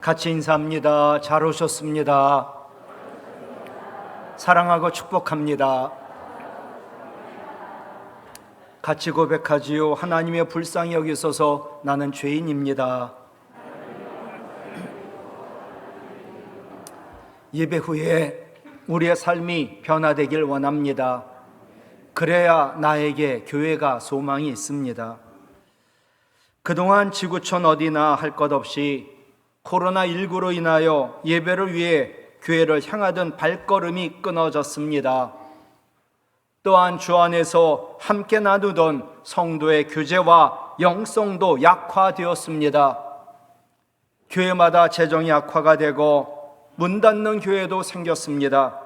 같이 인사합니다. 잘 오셨습니다. 사랑하고 축복합니다. 같이 고백하지요. 하나님의 불쌍히 여기소서. 나는 죄인입니다. 예배 후에 우리의 삶이 변화되길 원합니다. 그래야 나에게 교회가 소망이 있습니다. 그동안 지구촌 어디나 할 것 없이 코로나19로 인하여 예배를 위해 교회를 향하던 발걸음이 끊어졌습니다. 또한 주 안에서 함께 나누던 성도의 교제와 영성도 약화되었습니다. 교회마다 재정이 악화가 되고 문 닫는 교회도 생겼습니다.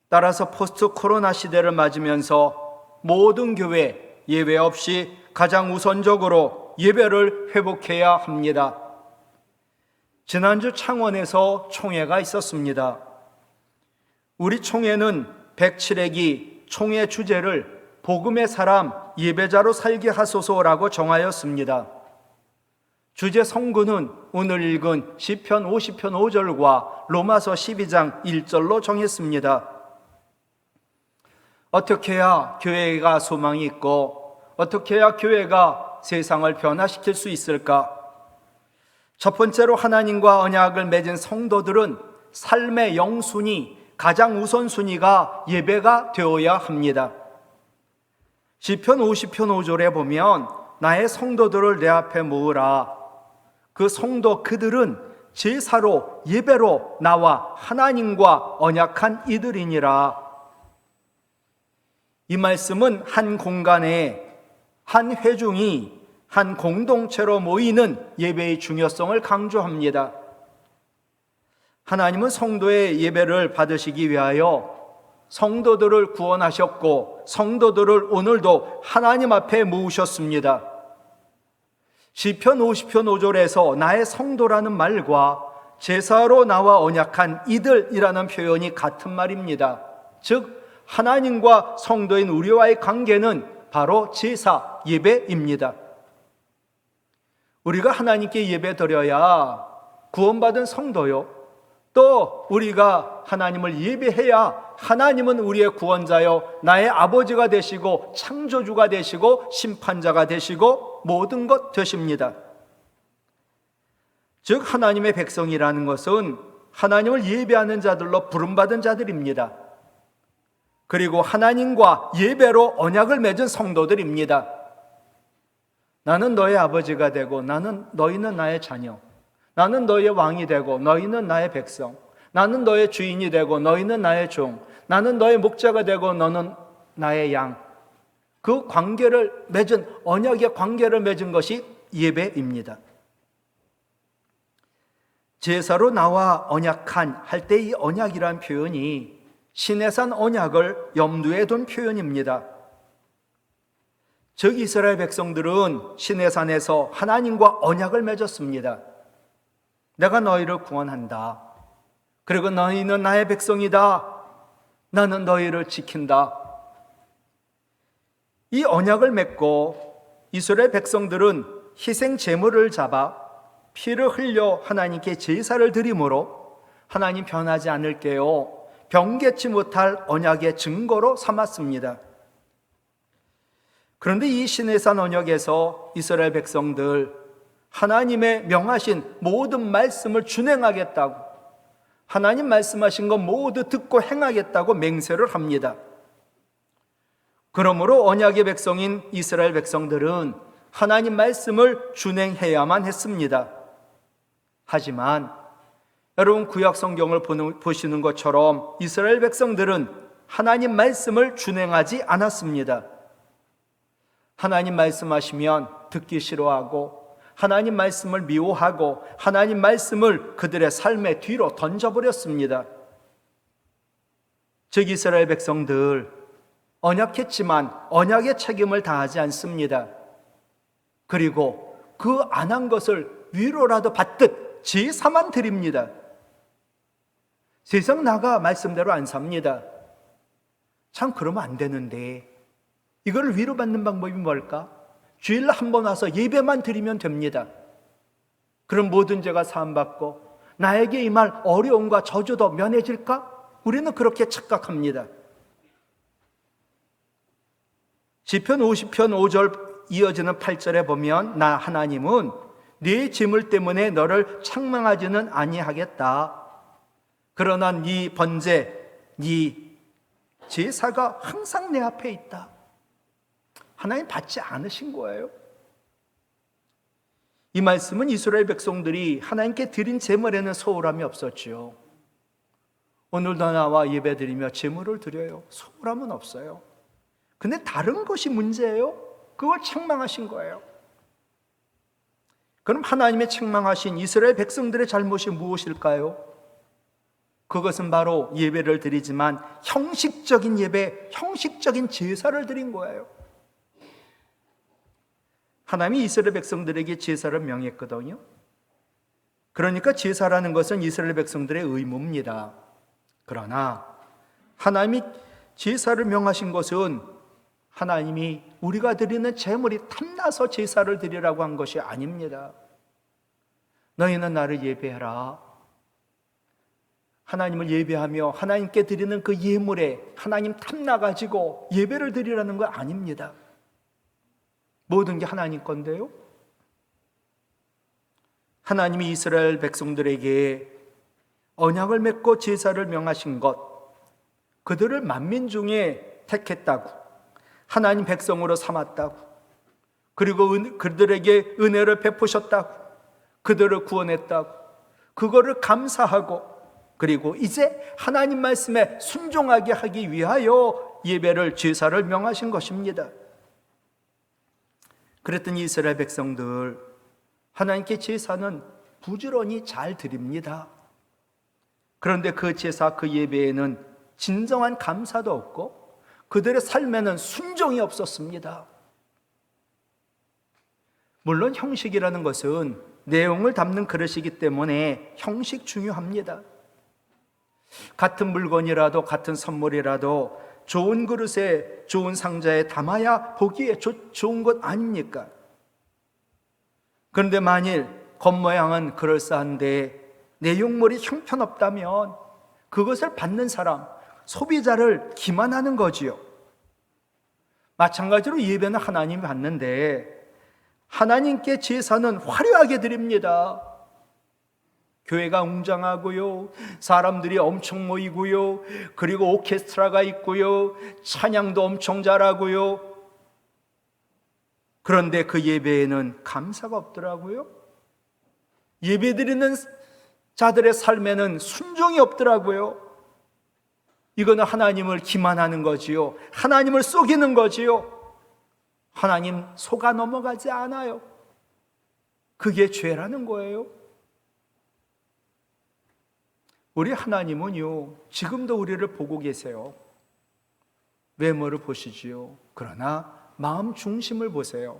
따라서 포스트 코로나 시대를 맞으면서 모든 교회 예외 없이 가장 우선적으로 예배를 회복해야 합니다. 지난주 창원에서 총회가 있었습니다. 우리 총회는 107회기 총회 주제를 복음의 사람 예배자로 살게 하소서라고 정하였습니다. 주제 성구는 오늘 읽은 시편 50편 5절과 로마서 12장 1절로 정했습니다. 어떻게 해야 교회가 소망이 있고 어떻게 해야 교회가 세상을 변화시킬 수 있을까? 첫 번째로 하나님과 언약을 맺은 성도들은 삶의 영순위, 가장 우선순위가 예배가 되어야 합니다. 시편 50편 5절에 보면 나의 성도들을 내 앞에 모으라. 그 성도 그들은 제사로 예배로 나와 하나님과 언약한 이들이니라. 이 말씀은 한 공간에 한 회중이 한 공동체로 모이는 예배의 중요성을 강조합니다. 하나님은 성도의 예배를 받으시기 위하여 성도들을 구원하셨고 성도들을 오늘도 하나님 앞에 모으셨습니다. 시편 50편 5절에서 나의 성도라는 말과 제사로 나와 언약한 이들이라는 표현이 같은 말입니다. 즉 하나님과 성도인 우리와의 관계는 바로 제사, 예배입니다. 우리가 하나님께 예배 드려야 구원받은 성도요, 또 우리가 하나님을 예배해야 하나님은 우리의 구원자요 나의 아버지가 되시고 창조주가 되시고 심판자가 되시고 모든 것 되십니다. 즉 하나님의 백성이라는 것은 하나님을 예배하는 자들로 부름받은 자들입니다. 그리고 하나님과 예배로 언약을 맺은 성도들입니다. 나는 너의 아버지가 되고 너희는 나의 자녀. 나는 너의 왕이 되고 너희는 나의 백성. 나는 너의 주인이 되고 너희는 나의 종. 나는 너의 목자가 되고 너는 나의 양. 그 관계를 맺은, 언약의 관계를 맺은 것이 예배입니다. 제사로 나와 언약한 할 때 이 언약이란 표현이 시내산 언약을 염두에 둔 표현입니다. 즉 이스라엘 백성들은 시내산에서 하나님과 언약을 맺었습니다. 내가 너희를 구원한다. 그리고 너희는 나의 백성이다. 나는 너희를 지킨다. 이 언약을 맺고 이스라엘 백성들은 희생 제물을 잡아 피를 흘려 하나님께 제사를 드림으로 하나님 변하지 않을게요, 변개치 못할 언약의 증거로 삼았습니다. 그런데 이 시내산 언약에서 이스라엘 백성들 하나님의 명하신 모든 말씀을 준행하겠다고, 하나님 말씀하신 것 모두 듣고 행하겠다고 맹세를 합니다. 그러므로 언약의 백성인 이스라엘 백성들은 하나님 말씀을 준행해야만 했습니다. 하지만 여러분 구약 성경을 보시는 것처럼 이스라엘 백성들은 하나님 말씀을 준행하지 않았습니다. 하나님 말씀하시면 듣기 싫어하고 하나님 말씀을 미워하고 하나님 말씀을 그들의 삶의 뒤로 던져버렸습니다. 즉 이스라엘 백성들 언약했지만 언약의 책임을 다하지 않습니다. 그리고 그 안 한 것을 위로라도 받듯 제사만 드립니다. 세상 나가 말씀대로 안 삽니다. 참 그러면 안 되는데 이걸 위로받는 방법이 뭘까? 주일 한 번 와서 예배만 드리면 됩니다. 그럼 모든 죄가 사함받고 나에게 임할 어려움과 저주도 면해질까? 우리는 그렇게 착각합니다. 시편 50편 5절 이어지는 8절에 보면 나 하나님은 네 재물 때문에 너를 책망하지는 아니하겠다. 그러나 네 번제, 네 제사가 항상 내 앞에 있다. 하나님 받지 않으신 거예요. 이 말씀은 이스라엘 백성들이 하나님께 드린 제물에는 소홀함이 없었지요. 오늘도 나와 예배드리며 제물을 드려요. 소홀함은 없어요. 근데 다른 것이 문제예요. 그걸 책망하신 거예요. 그럼 하나님의 책망하신 이스라엘 백성들의 잘못이 무엇일까요? 그것은 바로 예배를 드리지만 형식적인 예배, 형식적인 제사를 드린 거예요. 하나님이 이스라엘 백성들에게 제사를 명했거든요. 그러니까 제사라는 것은 이스라엘 백성들의 의무입니다. 그러나 하나님이 제사를 명하신 것은 하나님이 우리가 드리는 제물이 탐나서 제사를 드리라고 한 것이 아닙니다. 너희는 나를 예배하라. 하나님을 예배하며 하나님께 드리는 그 예물에 하나님 탐나가지고 예배를 드리라는 거 아닙니다. 모든 게 하나님 건데요. 하나님이 이스라엘 백성들에게 언약을 맺고 제사를 명하신 것, 그들을 만민 중에 택했다고, 하나님 백성으로 삼았다고, 그리고 그들에게 은혜를 베푸셨다고, 그들을 구원했다고, 그거를 감사하고, 그리고 이제 하나님 말씀에 순종하게 하기 위하여 예배를, 제사를 명하신 것입니다. 그랬더니 이스라엘 백성들, 하나님께 제사는 부지런히 잘 드립니다. 그런데 그 제사, 그 예배에는 진정한 감사도 없고 그들의 삶에는 순종이 없었습니다. 물론 형식이라는 것은 내용을 담는 그릇이기 때문에 형식 중요합니다. 같은 물건이라도, 같은 선물이라도 좋은 그릇에, 좋은 상자에 담아야 보기에 좋은 것 아닙니까? 그런데 만일 겉모양은 그럴싸한데 내용물이 형편없다면 그것을 받는 사람, 소비자를 기만하는 거지요. 마찬가지로 예배는 하나님이 받는데 하나님께 제사는 화려하게 드립니다. 교회가 웅장하고요, 사람들이 엄청 모이고요, 그리고 오케스트라가 있고요, 찬양도 엄청 잘하고요. 그런데 그 예배에는 감사가 없더라고요. 예배드리는 자들의 삶에는 순종이 없더라고요. 이거는 하나님을 기만하는 거지요. 하나님을 속이는 거지요. 하나님 속아 넘어가지 않아요. 그게 죄라는 거예요. 우리 하나님은요, 지금도 우리를 보고 계세요. 외모를 보시지요. 그러나 마음 중심을 보세요.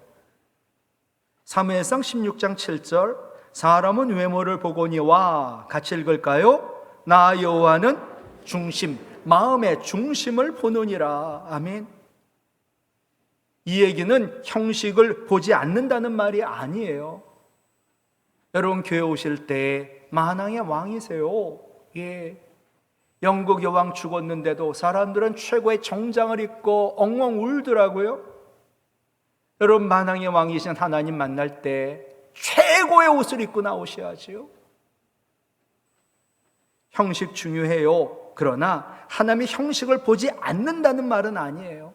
사무엘상 16장 7절, 사람은 외모를 보거니와 같이 읽을까요? 나 여호와는 중심, 마음의 중심을 보느니라. 아멘. 이 얘기는 형식을 보지 않는다는 말이 아니에요. 여러분 교회 오실 때 만왕의 왕이세요. 예. 영국 여왕 죽었는데도 사람들은 최고의 정장을 입고 엉엉 울더라고요. 여러분 만왕의 왕이신 하나님 만날 때 최고의 옷을 입고 나오셔야지요. 형식 중요해요. 그러나 하나님이 형식을 보지 않는다는 말은 아니에요.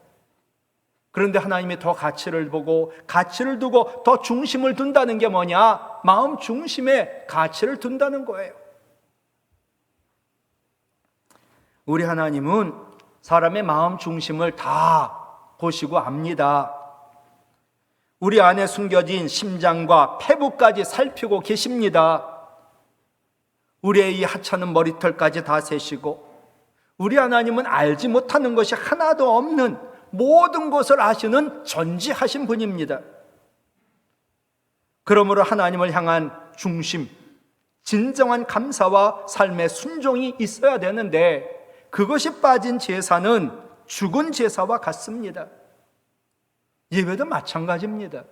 그런데 하나님이 더 가치를 보고 가치를 두고 더 중심을 둔다는 게 뭐냐? 마음 중심에 가치를 둔다는 거예요. 우리 하나님은 사람의 마음 중심을 다 보시고 압니다. 우리 안에 숨겨진 심장과 폐부까지 살피고 계십니다. 우리의 이 하찮은 머리털까지 다 세시고, 우리 하나님은 알지 못하는 것이 하나도 없는 모든 것을 아시는 전지하신 분입니다. 그러므로 하나님을 향한 중심, 진정한 감사와 삶의 순종이 있어야 되는데 그것이 빠진 제사는 죽은 제사와 같습니다. 예배도 마찬가지입니다.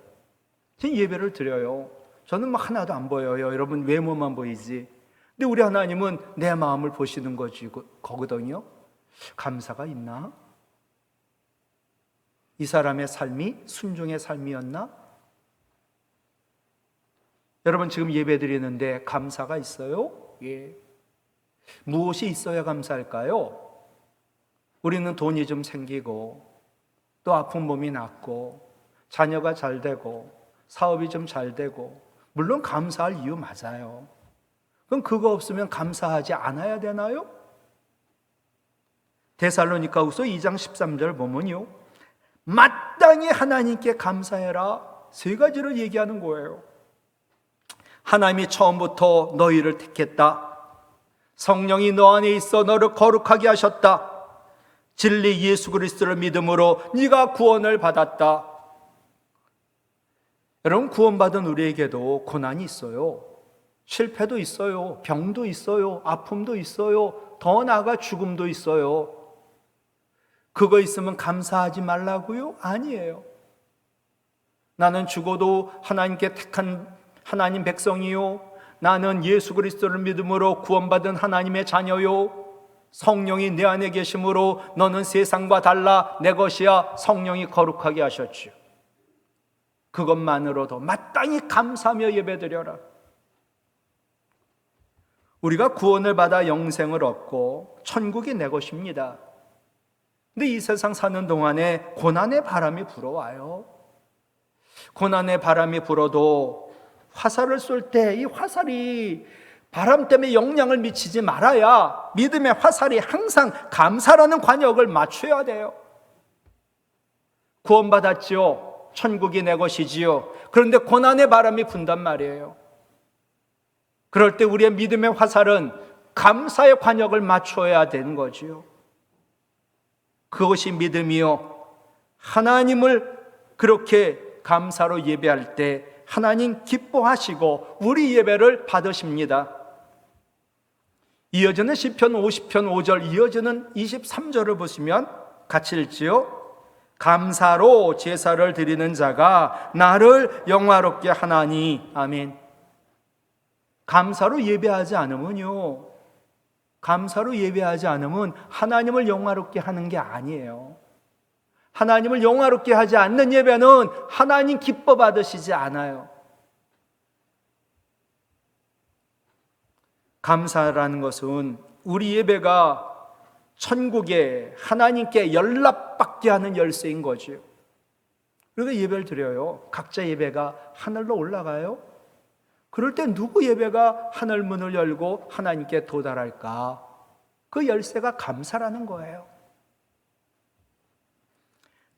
예배를 드려요. 저는 뭐 하나도 안 보여요. 여러분 외모만 보이지. 근데 우리 하나님은 내 마음을 보시는 거거든요. 감사가 있나? 이 사람의 삶이 순종의 삶이었나? 여러분 지금 예배 드리는데 감사가 있어요? 예. 무엇이 있어야 감사할까요? 우리는 돈이 좀 생기고 또 아픈 몸이 낫고 자녀가 잘 되고 사업이 좀 잘 되고 물론 감사할 이유 맞아요. 그럼 그거 없으면 감사하지 않아야 되나요? 데살로니가후서 2장 13절 보면요, 마땅히 하나님께 감사해라, 세 가지를 얘기하는 거예요. 하나님이 처음부터 너희를 택했다. 성령이 너 안에 있어 너를 거룩하게 하셨다. 진리 예수 그리스도를 믿음으로 네가 구원을 받았다. 여러분 구원받은 우리에게도 고난이 있어요. 실패도 있어요. 병도 있어요. 아픔도 있어요. 더 나아가 죽음도 있어요. 그거 있으면 감사하지 말라고요? 아니에요. 나는 죽어도 하나님께 택한 하나님 백성이요, 나는 예수 그리스도를 믿음으로 구원받은 하나님의 자녀요, 성령이 내 안에 계심으로 너는 세상과 달라 내 것이야, 성령이 거룩하게 하셨지요. 그것만으로도 마땅히 감사하며 예배드려라. 우리가 구원을 받아 영생을 얻고 천국이 내 것입니다. 근데 이 세상 사는 동안에 고난의 바람이 불어와요. 고난의 바람이 불어도 화살을 쏠 때 이 화살이 바람 때문에 영향을 미치지 말아야 믿음의 화살이 항상 감사라는 관역을 맞춰야 돼요. 구원받았지요. 천국이 내 것이지요. 그런데 고난의 바람이 분단 말이에요. 그럴 때 우리의 믿음의 화살은 감사의 관역을 맞춰야 되는 거지요. 그것이 믿음이요, 하나님을 그렇게 감사로 예배할 때 하나님 기뻐하시고 우리 예배를 받으십니다. 이어지는 시편 50편 5절, 이어지는 23절을 보시면 같이 읽지요. 감사로 제사를 드리는 자가 나를 영화롭게 하나니. 아멘. 감사로 예배하지 않으면요, 감사로 예배하지 않으면 하나님을 영화롭게 하는 게 아니에요. 하나님을 영화롭게 하지 않는 예배는 하나님 기뻐 받으시지 않아요. 감사라는 것은 우리 예배가 천국에 하나님께 연락받게 하는 열쇠인 거죠. 그래서 예배를 드려요. 각자 예배가 하늘로 올라가요. 그럴 때 누구 예배가 하늘 문을 열고 하나님께 도달할까? 그 열쇠가 감사라는 거예요.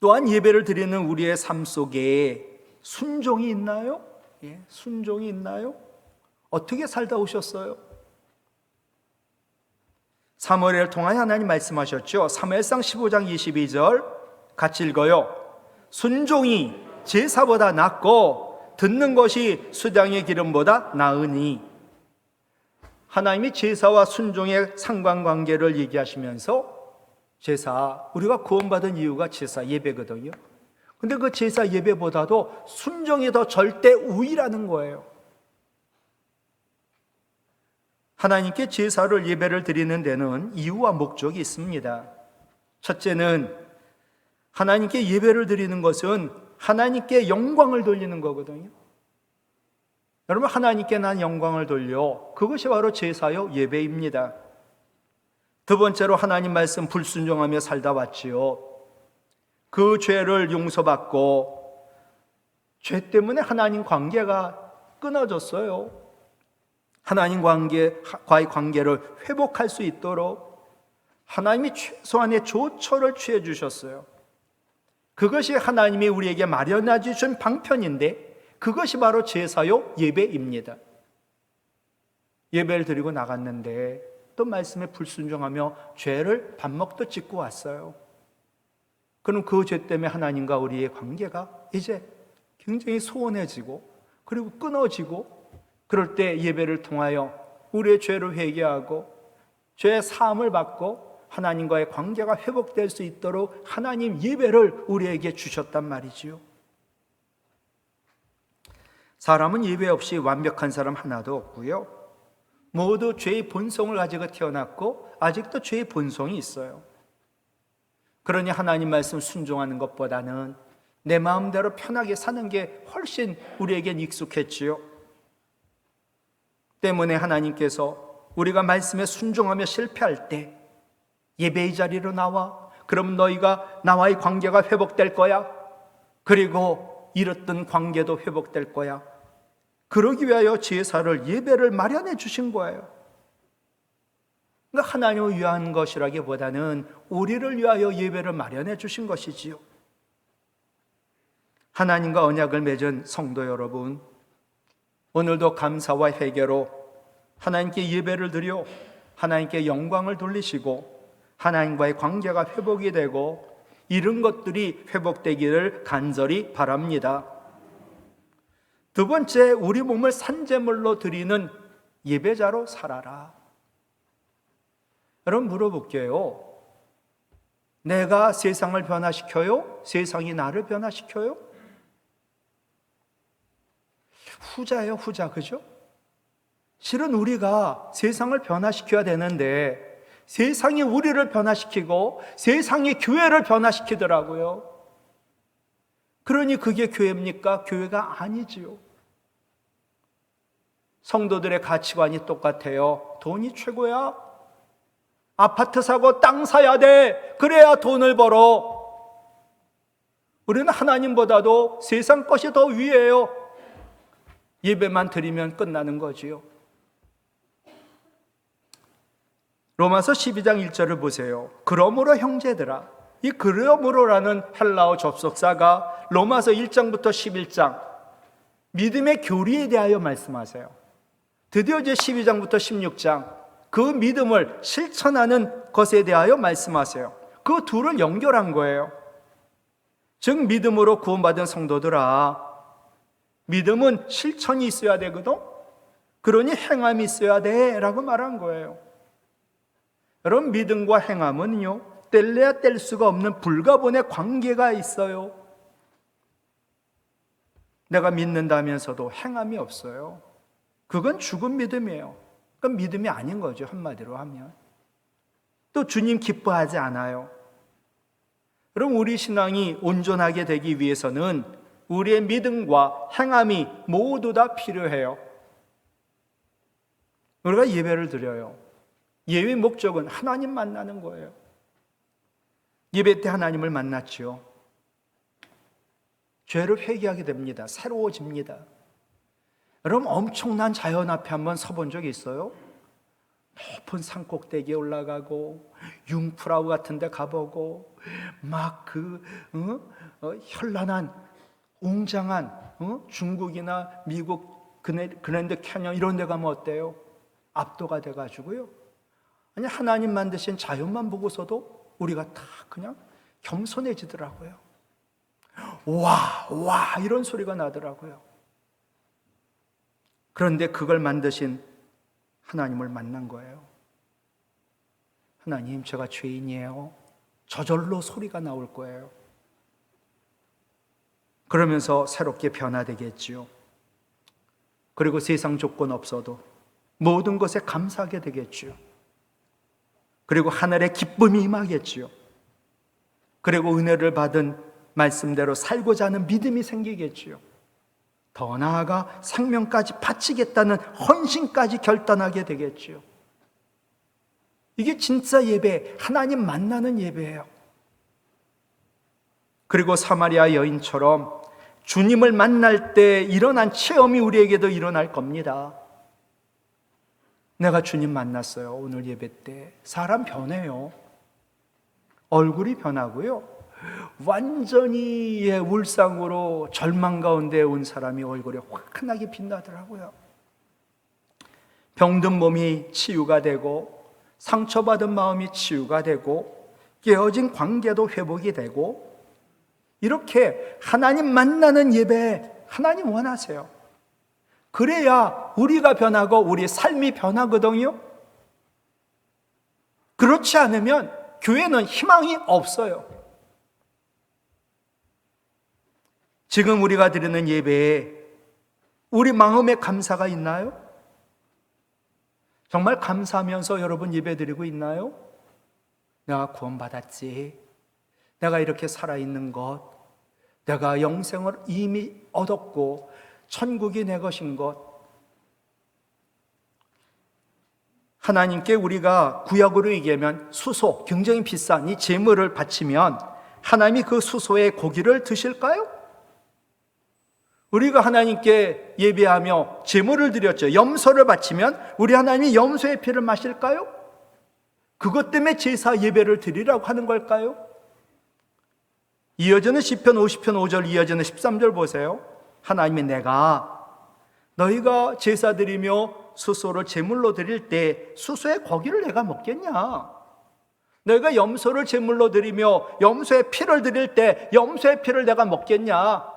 또한 예배를 드리는 우리의 삶 속에 순종이 있나요? 예, 순종이 있나요? 어떻게 살다 오셨어요? 사무엘을 통하여 하나님 말씀하셨죠. 사무엘상 15장 22절 같이 읽어요. 순종이 제사보다 낫고 듣는 것이 수량의 기름보다 나으니. 하나님이 제사와 순종의 상관관계를 얘기하시면서 제사, 우리가 구원받은 이유가 제사 예배거든요. 근데 그 제사 예배보다도 순종이 더 절대 우위라는 거예요. 하나님께 제사를 예배를 드리는 데는 이유와 목적이 있습니다. 첫째는 하나님께 예배를 드리는 것은 하나님께 영광을 돌리는 거거든요. 여러분, 하나님께 난 영광을 돌려, 그것이 바로 제사요 예배입니다. 두 번째로 하나님 말씀 불순종하며 살다 왔지요. 그 죄를 용서받고 죄 때문에 하나님 관계가 끊어졌어요. 하나님 과의 관계를 회복할 수 있도록 하나님이 최소한의 조처를 취해 주셨어요. 그것이 하나님이 우리에게 마련해 주신 방편인데, 그것이 바로 제사요 예배입니다. 예배를 드리고 나갔는데 또 말씀에 불순종하며 죄를 밥 먹듯 짓고 왔어요. 그럼 그 죄 때문에 하나님과 우리의 관계가 이제 굉장히 소원해지고 그리고 끊어지고, 그럴 때 예배를 통하여 우리의 죄를 회개하고 죄의 사함을 받고 하나님과의 관계가 회복될 수 있도록 하나님 예배를 우리에게 주셨단 말이지요. 사람은 예배 없이 완벽한 사람 하나도 없고요. 모두 죄의 본성을 가지고 태어났고 아직도 죄의 본성이 있어요. 그러니 하나님 말씀 순종하는 것보다는 내 마음대로 편하게 사는 게 훨씬 우리에겐 익숙했지요. 때문에 하나님께서 우리가 말씀에 순종하며 실패할 때 예배의 자리로 나와. 그럼 너희가 나와의 관계가 회복될 거야. 그리고 잃었던 관계도 회복될 거야. 그러기 위하여 제사를, 예배를 마련해 주신 거예요. 그러니까 하나님을 위한 것이라기보다는 우리를 위하여 예배를 마련해 주신 것이지요. 하나님과 언약을 맺은 성도 여러분, 오늘도 감사와 회개로 하나님께 예배를 드려 하나님께 영광을 돌리시고 하나님과의 관계가 회복이 되고 이런 것들이 회복되기를 간절히 바랍니다. 두 번째, 우리 몸을 산제물로 드리는 예배자로 살아라. 여러분 물어볼게요. 내가 세상을 변화시켜요? 세상이 나를 변화시켜요? 후자예요, 후자. 그죠? 실은 우리가 세상을 변화시켜야 되는데 세상이 우리를 변화시키고 세상이 교회를 변화시키더라고요. 그러니 그게 교회입니까? 교회가 아니지요. 성도들의 가치관이 똑같아요. 돈이 최고야. 아파트 사고 땅 사야 돼. 그래야 돈을 벌어. 우리는 하나님보다도 세상 것이 더 위에요. 예배만 드리면 끝나는 거지요. 로마서 12장 1절을 보세요. 그러므로 형제들아. 이 그러므로라는 헬라어 접속사가 로마서 1장부터 11장 믿음의 교리에 대하여 말씀하세요. 드디어 이제 12장부터 16장 그 믿음을 실천하는 것에 대하여 말씀하세요. 그 둘을 연결한 거예요. 즉 믿음으로 구원받은 성도들아, 믿음은 실천이 있어야 되거든. 그러니 행함이 있어야 돼 라고 말한 거예요. 여러분 믿음과 행함은요 뗄래야 뗄 수가 없는 불가분의 관계가 있어요. 내가 믿는다면서도 행함이 없어요. 그건 죽은 믿음이에요. 그건 믿음이 아닌 거죠, 한마디로 하면. 또 주님 기뻐하지 않아요. 그럼 우리 신앙이 온전하게 되기 위해서는 우리의 믿음과 행함이 모두 다 필요해요. 우리가 예배를 드려요. 예배의 목적은 하나님 만나는 거예요. 예배 때 하나님을 만났지요. 죄를 회개하게 됩니다. 새로워집니다. 여러분 엄청난 자연 앞에 한번 서본 적이 있어요? 높은 산꼭대기에 올라가고 융프라우 같은 데 가보고 막 현란한 웅장한 중국이나 미국 그랜드 캐년 이런 데 가면 어때요? 압도가 돼가지고요. 아니 하나님 만드신 자연만 보고서도 우리가 다 그냥 겸손해지더라고요. 와 이런 소리가 나더라고요. 그런데 그걸 만드신 하나님을 만난 거예요. 하나님, 제가 죄인이에요. 저절로 소리가 나올 거예요. 그러면서 새롭게 변화되겠지요. 그리고 세상 조건 없어도 모든 것에 감사하게 되겠지요. 그리고 하늘의 기쁨이 임하겠지요. 그리고 은혜를 받은 말씀대로 살고자 하는 믿음이 생기겠지요. 더 나아가 생명까지 바치겠다는 헌신까지 결단하게 되겠지요. 이게 진짜 예배, 하나님 만나는 예배예요. 그리고 사마리아 여인처럼 주님을 만날 때 일어난 체험이 우리에게도 일어날 겁니다. 내가 주님 만났어요. 오늘 예배 때 사람 변해요. 얼굴이 변하고요. 완전히 울상으로 절망 가운데 온 사람이 얼굴이 환하게 빛나더라고요. 병든 몸이 치유가 되고 상처받은 마음이 치유가 되고 깨어진 관계도 회복이 되고 이렇게 하나님 만나는 예배 하나님 원하세요. 그래야 우리가 변하고 우리 삶이 변하거든요. 그렇지 않으면 교회는 희망이 없어요. 지금 우리가 드리는 예배에 우리 마음에 감사가 있나요? 정말 감사하면서 여러분 예배드리고 있나요? 내가 구원받았지, 내가 이렇게 살아있는 것, 내가 영생을 이미 얻었고 천국이 내 것인 것, 하나님께 우리가 구약으로 얘기하면 수소, 굉장히 비싼 이 제물을 바치면 하나님이 그 수소의 고기를 드실까요? 우리가 하나님께 예배하며 제물을 드렸죠. 염소를 바치면 우리 하나님이 염소의 피를 마실까요? 그것 때문에 제사 예배를 드리라고 하는 걸까요? 이어지는 시편 50편 5절, 이어지는 13절 보세요. 하나님이 내가 너희가 제사 드리며 수소를 제물로 드릴 때 수소의 고기를 내가 먹겠냐? 너희가 염소를 제물로 드리며 염소의 피를 드릴 때 염소의 피를 내가 먹겠냐?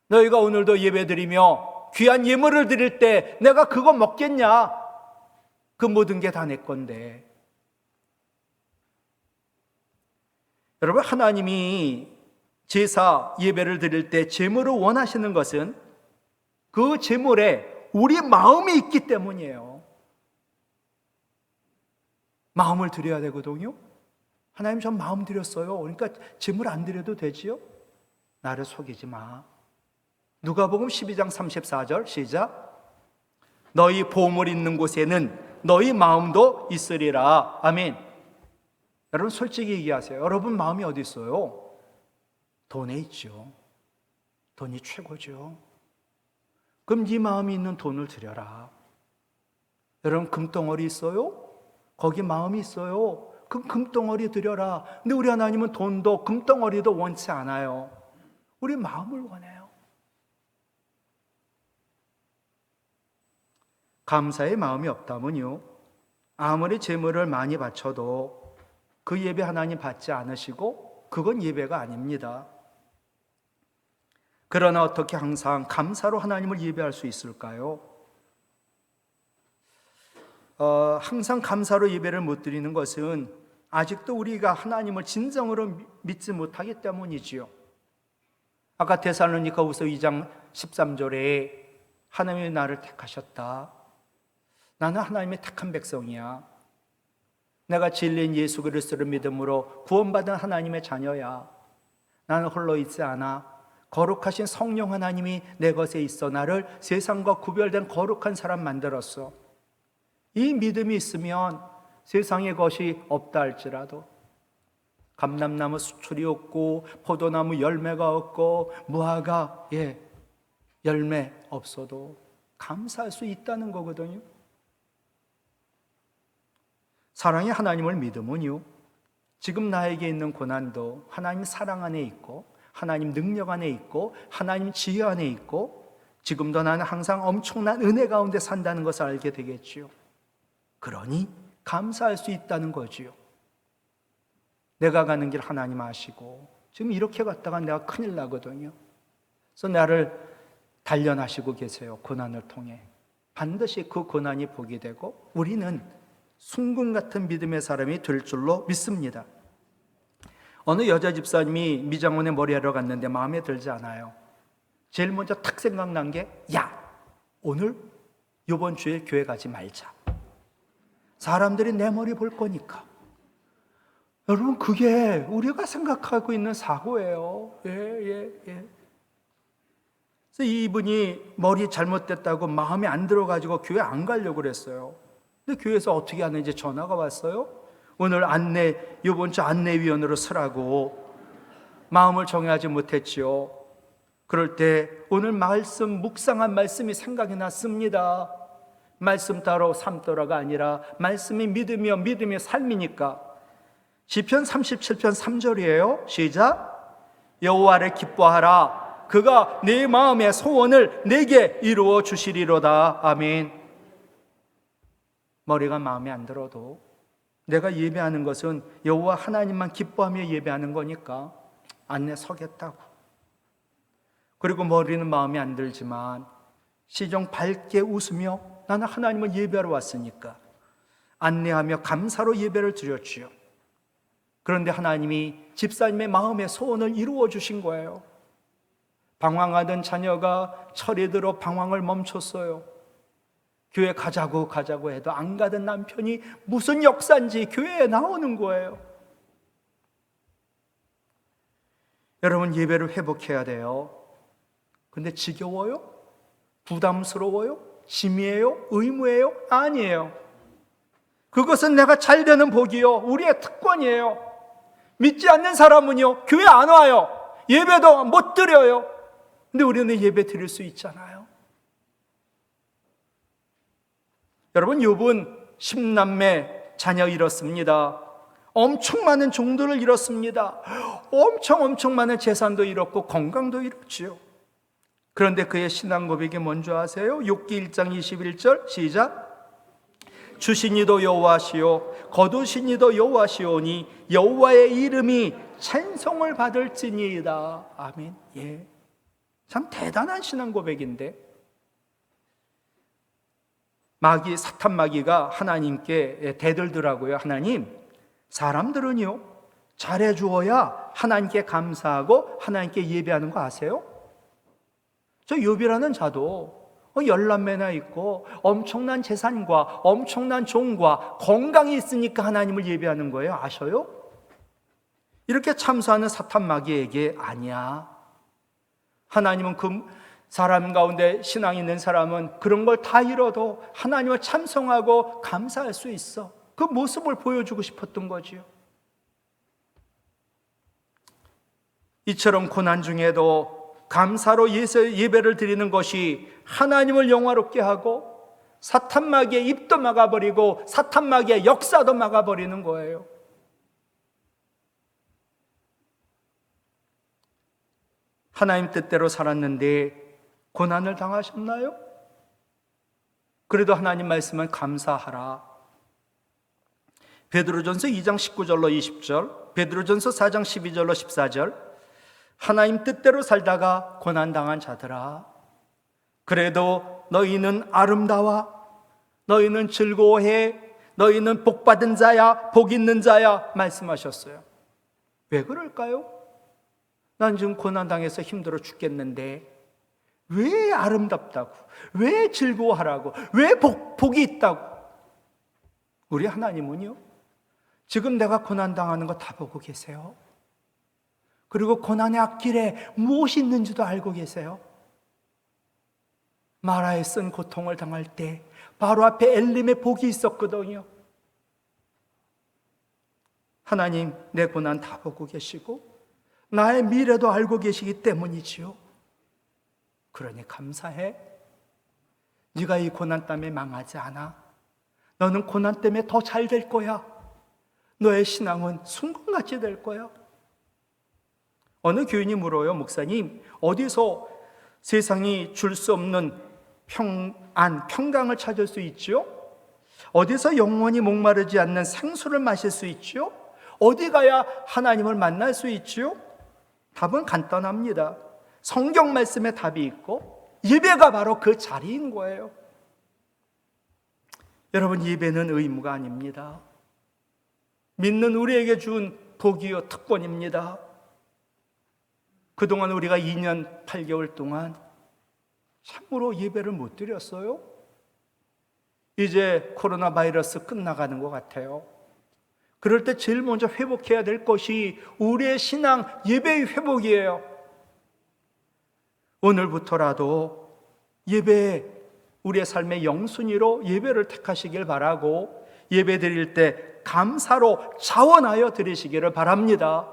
너희가 오늘도 예배 드리며 귀한 예물을 드릴 때 내가 그거 먹겠냐? 그 모든 게 다 내 건데. 여러분, 하나님이 제사 예배를 드릴 때 제물을 원하시는 것은 그 제물에 우리 마음이 있기 때문이에요. 마음을 드려야 되거든요. 하나님, 전 마음 드렸어요. 그러니까 제물 안 드려도 되지요? 나를 속이지 마. 누가복음 12장 34절 시작. 너희 보물 있는 곳에는 너희 마음도 있으리라. 아멘. 여러분, 솔직히 얘기하세요. 여러분 마음이 어디 있어요? 돈에 있죠. 돈이 최고죠. 그럼 네 마음이 있는 돈을 드려라. 여러분, 금덩어리 있어요? 거기 마음이 있어요. 그럼 금덩어리 드려라. 근데 우리 하나님은 돈도 금덩어리도 원치 않아요. 우리 마음을 원해요. 감사의 마음이 없다면요, 아무리 제물을 많이 바쳐도 그 예배 하나님 받지 않으시고 그건 예배가 아닙니다. 그러나 어떻게 항상 감사로 하나님을 예배할 수 있을까요? 항상 감사로 예배를 못 드리는 것은 아직도 우리가 하나님을 진정으로 믿지 못하기 때문이지요. 아까 데살로니가후서 2장 13절에 하나님이 나를 택하셨다. 나는 하나님의 택한 백성이야. 내가 진리인 예수 그리스도를 믿음으로 구원받은 하나님의 자녀야. 나는 홀로 있지 않아. 거룩하신 성령 하나님이 내 것에 있어 나를 세상과 구별된 거룩한 사람 만들었어. 이 믿음이 있으면 세상의 것이 없다 할지라도, 감람나무 수출이 없고 포도나무 열매가 없고 무화과 열매 없어도 감사할 수 있다는 거거든요. 사랑의 하나님을 믿으면요, 지금 나에게 있는 고난도 하나님 사랑 안에 있고 하나님 능력 안에 있고 하나님 지혜 안에 있고 지금도 나는 항상 엄청난 은혜 가운데 산다는 것을 알게 되겠지요. 그러니 감사할 수 있다는 거지요. 내가 가는 길 하나님 아시고 지금 이렇게 갔다가 내가 큰일 나거든요. 그래서 나를 단련하시고 계세요. 고난을 통해 반드시 그 고난이 복이 되고 우리는 순금 같은 믿음의 사람이 될 줄로 믿습니다. 어느 여자 집사님이 미장원에 머리하러 갔는데 마음에 들지 않아요. 제일 먼저 탁 생각난 게, 오늘 이번 주에 교회 가지 말자. 사람들이 내 머리 볼 거니까. 여러분, 그게 우리가 생각하고 있는 사고예요. 그래서 이분이 머리 잘못됐다고 마음에 안 들어가지고 교회 안 가려고 그랬어요. 근데 교회에서 어떻게 하는지 전화가 왔어요. 오늘 이번 주 안내위원으로 서라고. 마음을 정하지 못했지요. 그럴 때 오늘 묵상한 말씀이 생각이 났습니다. 말씀 따로 삶더라가 아니라 말씀이 믿으며 믿음의 삶이니까. 시편 37편 3절이에요. 시작. 여호와를 기뻐하라. 그가 내 마음의 소원을 내게 이루어 주시리로다. 아멘. 머리가 마음에 안 들어도 내가 예배하는 것은 여호와 하나님만 기뻐하며 예배하는 거니까 안내 서겠다고. 그리고 머리는 마음에 안 들지만 시종 밝게 웃으며 나는 하나님을 예배하러 왔으니까 안내하며 감사로 예배를 드렸지요. 그런데 하나님이 집사님의 마음의 소원을 이루어 주신 거예요. 방황하던 자녀가 철이 들어 방황을 멈췄어요. 교회 가자고 해도 안 가던 남편이 무슨 역사인지 교회에 나오는 거예요. 여러분, 예배를 회복해야 돼요. 근데 지겨워요? 부담스러워요? 짐이에요? 의무예요? 아니에요. 그것은 내가 잘 되는 복이요, 우리의 특권이에요. 믿지 않는 사람은요, 교회 안 와요. 예배도 못 드려요. 근데 우리는 예배 드릴 수 있잖아요. 여러분, 욥은 10남매 자녀 잃었습니다. 엄청 많은 종들을 잃었습니다. 엄청 많은 재산도 잃었고 건강도 잃었지요. 그런데 그의 신앙 고백이 뭔지 아세요? 욥기 1장 21절 시작. 주신 이도 여호와시요 거두신 이도 여호와시오니 여호와의 이름이 찬송을 받을지니이다. 아멘. 예, 참 대단한 신앙 고백인데, 사탄 마귀가 하나님께 대들더라고요. 하나님, 사람들은요 잘해 주어야 하나님께 감사하고 하나님께 예배하는 거 아세요? 저 욥이라는 자도 10남매나 있고 엄청난 재산과 엄청난 종과 건강이 있으니까 하나님을 예배하는 거예요. 아셔요? 이렇게 참소하는 사탄 마귀에게 아니야, 하나님은 그 사람 가운데 신앙이 있는 사람은 그런 걸 다 잃어도 하나님을 찬송하고 감사할 수 있어. 그 모습을 보여주고 싶었던 거지요. 이처럼 고난 중에도 감사로 예배를 드리는 것이 하나님을 영화롭게 하고 사탄 마귀의 입도 막아버리고 사탄 마귀의 역사도 막아버리는 거예요. 하나님 뜻대로 살았는데 고난을 당하셨나요? 그래도 하나님 말씀은 감사하라. 베드로전서 2장 19절로 20절, 베드로전서 4장 12절로 14절. 하나님 뜻대로 살다가 고난당한 자들아, 그래도 너희는 아름다워, 너희는 즐거워해, 너희는 복받은 자야, 복 있는 자야 말씀하셨어요. 왜 그럴까요? 난 지금 고난당해서 힘들어 죽겠는데 왜 아름답다고, 왜 즐거워하라고, 왜 복이 있다고? 우리 하나님은요, 지금 내가 고난당하는 거 다 보고 계세요. 그리고 고난의 앞길에 무엇이 있는지도 알고 계세요. 마라에 쓴 고통을 당할 때 바로 앞에 엘림의 복이 있었거든요. 하나님, 내 고난 다 보고 계시고 나의 미래도 알고 계시기 때문이지요. 그러니 감사해. 네가 이 고난 때문에 망하지 않아. 너는 고난 때문에 더 잘 될 거야. 너의 신앙은 순금같이 될 거야. 어느 교인이 물어요. 목사님, 어디서 세상이 줄 수 없는 평강을 찾을 수 있죠? 어디서 영원히 목마르지 않는 생수를 마실 수 있죠? 어디 가야 하나님을 만날 수 있죠? 답은 간단합니다. 성경 말씀에 답이 있고 예배가 바로 그 자리인 거예요. 여러분, 예배는 의무가 아닙니다. 믿는 우리에게 준 복이요 특권입니다. 그동안 우리가 2년 8개월 동안 참으로 예배를 못 드렸어요. 이제 코로나 바이러스 끝나가는 것 같아요. 그럴 때 제일 먼저 회복해야 될 것이 우리의 신앙 예배의 회복이에요. 오늘부터라도 예배, 우리의 삶의 영순위로 예배를 택하시길 바라고, 예배 드릴 때 감사로 자원하여 드리시기를 바랍니다.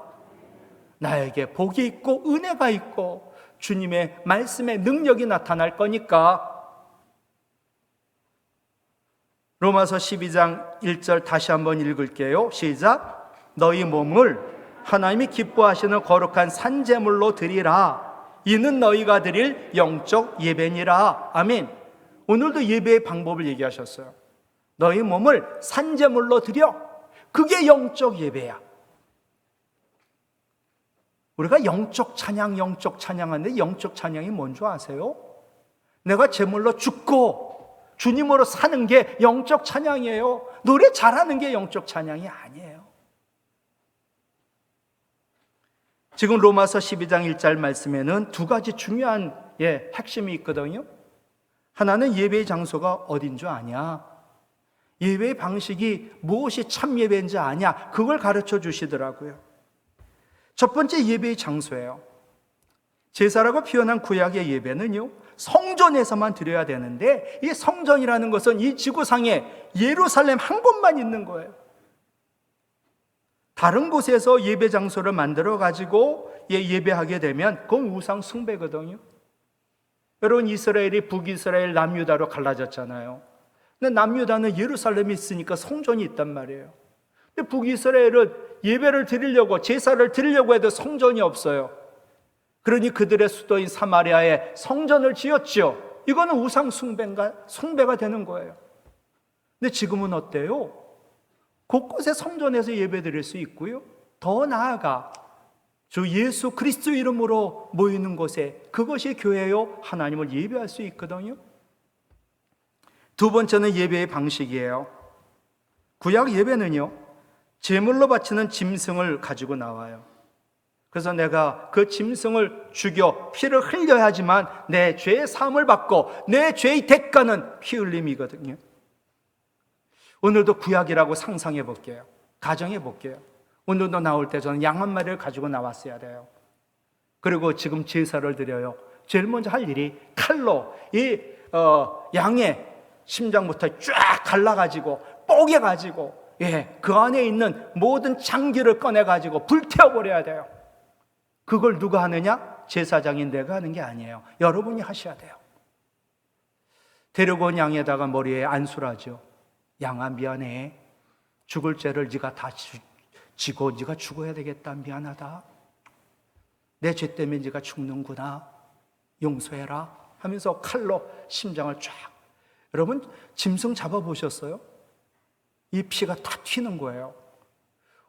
나에게 복이 있고 은혜가 있고 주님의 말씀의 능력이 나타날 거니까. 로마서 12장 1절 다시 한번 읽을게요. 시작. 너희 몸을 하나님이 기뻐하시는 거룩한 산제물로 드리라. 이는 너희가 드릴 영적 예배니라. 아멘. 오늘도 예배의 방법을 얘기하셨어요. 너희 몸을 산제물로 드려. 그게 영적 예배야. 우리가 영적 찬양하는데 영적 찬양이 뭔지 아세요? 내가 제물로 죽고 주님으로 사는 게 영적 찬양이에요. 노래 잘하는 게 영적 찬양이 아니에요. 지금 로마서 12장 1절 말씀에는 두 가지 중요한 핵심이 있거든요. 하나는 예배의 장소가 어딘 줄 아냐? 예배의 방식이 무엇이 참 예배인지 아냐? 그걸 가르쳐 주시더라고요. 첫 번째 예배의 장소예요. 제사라고 표현한 구약의 예배는요, 성전에서만 드려야 되는데, 이 성전이라는 것은 이 지구상에 예루살렘 한 곳만 있는 거예요. 다른 곳에서 예배 장소를 만들어 가지고 예배하게 되면 그건 우상 숭배거든요. 여러분, 이스라엘이 북이스라엘, 남유다로 갈라졌잖아요. 근데 남유다는 예루살렘이 있으니까 성전이 있단 말이에요. 근데 북이스라엘은 예배를 드리려고, 제사를 드리려고 해도 성전이 없어요. 그러니 그들의 수도인 사마리아에 성전을 지었죠. 이거는 우상 숭배가 되는 거예요. 근데 지금은 어때요? 곳곳에 성전에서 예배 드릴 수 있고요. 더 나아가 주 예수 그리스도 이름으로 모이는 곳에, 그것이 교회요, 하나님을 예배할 수 있거든요. 두 번째는 예배의 방식이에요. 구약 예배는요, 제물로 바치는 짐승을 가지고 나와요. 그래서 내가 그 짐승을 죽여 피를 흘려야지만 내 죄의 사함을 받고, 내 죄의 대가는 피 흘림이거든요. 오늘도 구약이라고 상상해 볼게요. 가정해 볼게요. 오늘도 나올 때 저는 양 한 마리를 가지고 나왔어야 돼요. 그리고 지금 제사를 드려요. 제일 먼저 할 일이 칼로 이 양의 심장부터 쫙 갈라가지고 뽀개가지고 그 안에 있는 모든 장기를 꺼내가지고 불태워버려야 돼요. 그걸 누가 하느냐? 제사장인 내가 하는 게 아니에요. 여러분이 하셔야 돼요. 데리고 온 양에다가 머리에 안수라죠. 양아 미안해. 죽을 죄를 네가 다 지고 네가 죽어야 되겠다. 미안하다. 내 죄 때문에 네가 죽는구나. 용서해라 하면서 칼로 심장을 쫙. 여러분, 짐승 잡아보셨어요? 이 피가 다 튀는 거예요.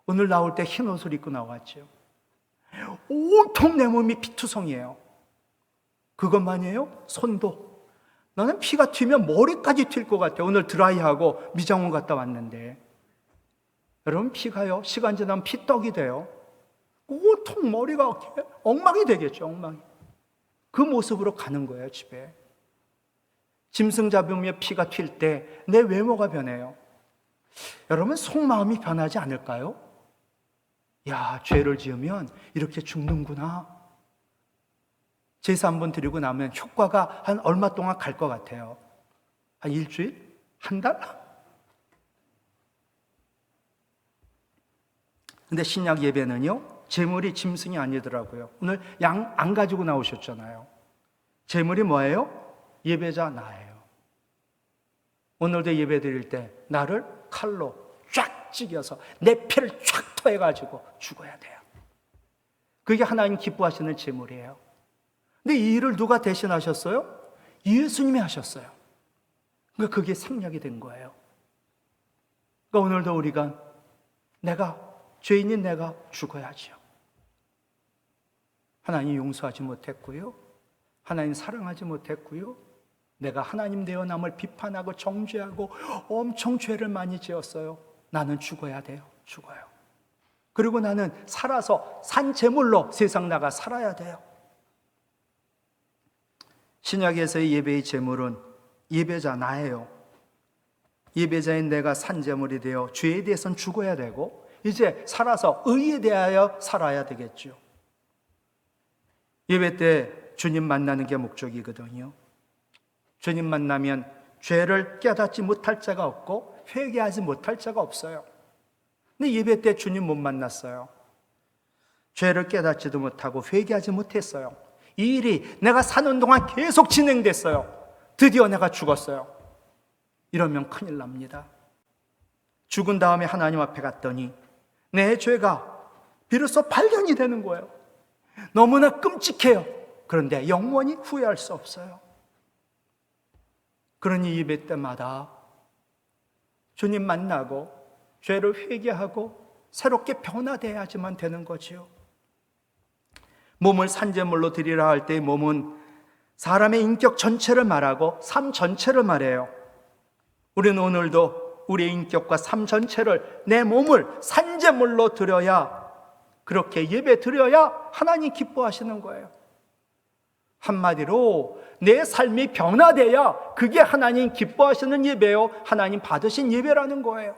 오늘 나올 때 흰 옷을 입고 나왔죠. 온통 내 몸이 피투성이에요. 그것만이에요? 손도. 나는 피가 튀면 머리까지 튈 것 같아요. 오늘 드라이하고 미장원 갔다 왔는데. 여러분, 피가요, 시간 지나면 피떡이 돼요. 온통 머리가 엉망이 되겠죠. 엉망이. 그 모습으로 가는 거예요, 집에. 짐승 잡으며 피가 튈 때 내 외모가 변해요. 여러분, 속마음이 변하지 않을까요? 야, 죄를 지으면 이렇게 죽는구나. 제사 한번 드리고 나면 효과가 한 얼마 동안 갈 것 같아요. 한 일주일? 한 달? 근데 신약 예배는요, 제물이 짐승이 아니더라고요. 오늘 양 안 가지고 나오셨잖아요. 제물이 뭐예요? 예배자 나예요. 오늘도 예배 드릴 때 나를 칼로 쫙 찢겨서 내 피를 쫙 토해가지고 죽어야 돼요. 그게 하나님 기뻐하시는 제물이에요. 근데 이 일을 누가 대신하셨어요? 예수님이 하셨어요. 그러니까 그게 생략이 된 거예요. 그러니까 오늘도 우리가 죄인인 내가 죽어야죠. 하나님 용서하지 못했고요. 하나님 사랑하지 못했고요. 내가 하나님 되어 남을 비판하고 정죄하고 엄청 죄를 많이 지었어요. 나는 죽어야 돼요. 죽어요. 그리고 나는 살아서 산 제물로 세상 나가 살아야 돼요. 신약에서의 예배의 제물은 예배자 나예요. 예배자인 내가 산 제물이 되어 죄에 대해서는 죽어야 되고, 이제 살아서 의에 대하여 살아야 되겠죠. 예배 때 주님 만나는 게 목적이거든요. 주님 만나면 죄를 깨닫지 못할 자가 없고 회개하지 못할 자가 없어요. 근데 예배 때 주님 못 만났어요. 죄를 깨닫지도 못하고 회개하지 못했어요. 이 일이 내가 사는 동안 계속 진행됐어요. 드디어 내가 죽었어요. 이러면 큰일 납니다. 죽은 다음에 하나님 앞에 갔더니 내 죄가 비로소 발견이 되는 거예요. 너무나 끔찍해요. 그런데 영원히 후회할 수 없어요. 그러니 예배 때마다 주님 만나고 죄를 회개하고 새롭게 변화돼야지만 되는 거지요. 몸을 산제물로 드리라 할 때 몸은 사람의 인격 전체를 말하고 삶 전체를 말해요. 우리는 오늘도 우리의 인격과 삶 전체를, 내 몸을 산제물로 드려야 그렇게 예배 드려야 하나님 기뻐하시는 거예요. 한마디로 내 삶이 변화돼야 그게 하나님 기뻐하시는 예배요, 하나님 받으신 예배라는 거예요.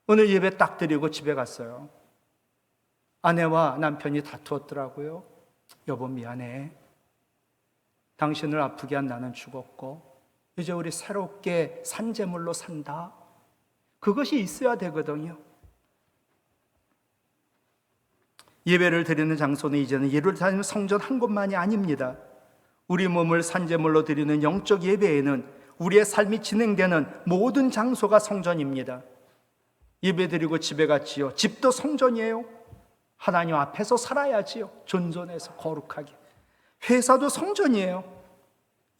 오늘 예배 딱 드리고 집에 갔어요. 아내와 남편이 다투었더라고요. 여보 미안해. 당신을 아프게 한 나는 죽었고 이제 우리 새롭게 산재물로 산다. 그것이 있어야 되거든요. 예배를 드리는 장소는 이제는 예루살렘 성전 한 곳만이 아닙니다. 우리 몸을 산재물로 드리는 영적 예배에는 우리의 삶이 진행되는 모든 장소가 성전입니다. 예배 드리고 집에 갔지요. 집도 성전이에요. 하나님 앞에서 살아야지요. 존존해서 거룩하게. 회사도 성전이에요.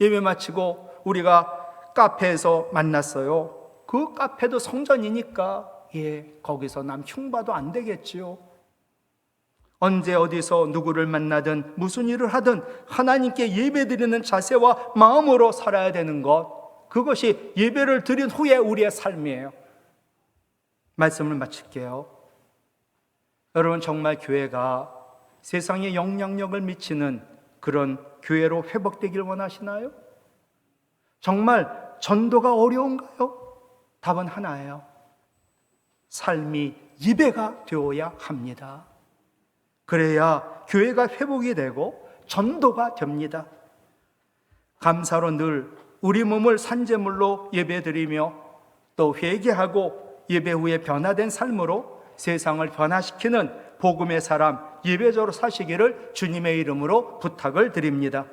예배 마치고 우리가 카페에서 만났어요. 그 카페도 성전이니까 거기서 남 흉봐도 안 되겠지요. 언제 어디서 누구를 만나든 무슨 일을 하든 하나님께 예배드리는 자세와 마음으로 살아야 되는 것, 그것이 예배를 드린 후에 우리의 삶이에요. 말씀을 마칠게요. 여러분, 정말 교회가 세상에 영향력을 미치는 그런 교회로 회복되길 원하시나요? 정말 전도가 어려운가요? 답은 하나예요. 삶이 예배가 되어야 합니다. 그래야 교회가 회복이 되고 전도가 됩니다. 감사로 늘 우리 몸을 산재물로 예배드리며 또 회개하고 예배 후에 변화된 삶으로 세상을 변화시키는 복음의 사람, 예배자로 사시기를 주님의 이름으로 부탁을 드립니다.